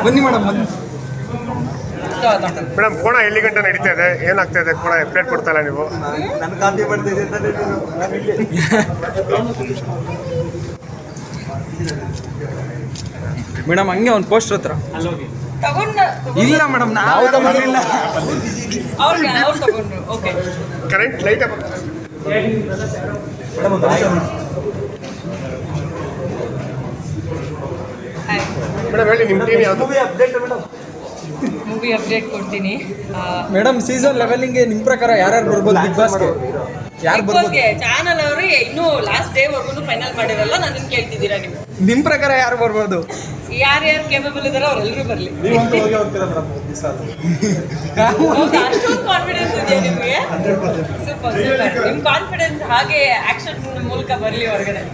ಬನ್ನಿ ಮೇಡಮ್ ಬನ್ನಿ ಮೇಡಮ್ ಕೋಣ ಎಲ್ಲಿ ಗಂಟೆ ನಡೀತಾ ಇದೆ, ಏನಾಗ್ತಾ ಇದೆ? ಕೋಣ ಅಪ್ಡೇಟ್ ಕೊಡ್ತಾ ಇಲ್ಲ ನೀವು. ನನ್ನ ಕಾಪಿ ಬರ್ತಿದೆ ಮೇಡಮ್. ಹಂಗೆ ಒಂದು ಪೋಸ್ಟರ್ ಹತ್ರ ಇಲ್ಲ ಮೇಡಮ್, ನಾವು ತಗೊಂಡಿಲ್ಲ. ಕರೆಂಟ್ ಲೈಟ್ ಮೇಡಮ್ ಹೇಳಿ, ನಿಮ್ಮ ಟೀಮ್ ಯಾವುದು? ಮೂವಿ ಅಪ್ಡೇಟ್ ಕೊಡ್ತೀನಿ ಮೇಡಮ್. ಸೀಸನ್ 11ಗೆ ನಿಮ್ಮ ಪ್ರಕಾರ ಯಾರ್ಯಾರು ಬರ್ಬೋದು ಬಿಗ್ ಬಾಸ್ಗೆ? ಯಾರು ಬರ್ಬೋದು? ಚಾನಲ್ ಅವರು ಇನ್ನೂ ಲಾಸ್ಟ್ ಡೇ ವರ್ಗು ಫೈನಲ್ ಮಾಡಿರಲ್ಲ. ನಾನು ನಿಮ್ಗೆ ಕೇಳ್ತಿದ್ದೀರಾ ನೀವು ನಿಮ್ಮ ಪ್ರಕಾರ ಯಾರು ಬರ್ಬೋದು? ಯಾರ್ಯಾರು ಕೇಪಬಲ್ ಇದಾರೋ ಅವ್ರೆಲ್ಲರೂ ಬರಲಿ. ಅಷ್ಟೊಂದು ಕಾನ್ಫಿಡೆನ್ಸ್ ಇದೆಯಾ ನಿಮಗೆ? Super super. ನಿಮ್ಮ ಕಾನ್ಫಿಡೆನ್ಸ್ ಹಾಗೆ ಆಕ್ಷನ್ ಮೂಲಕ ಬರಲಿ ಹೊರಗಡೆ.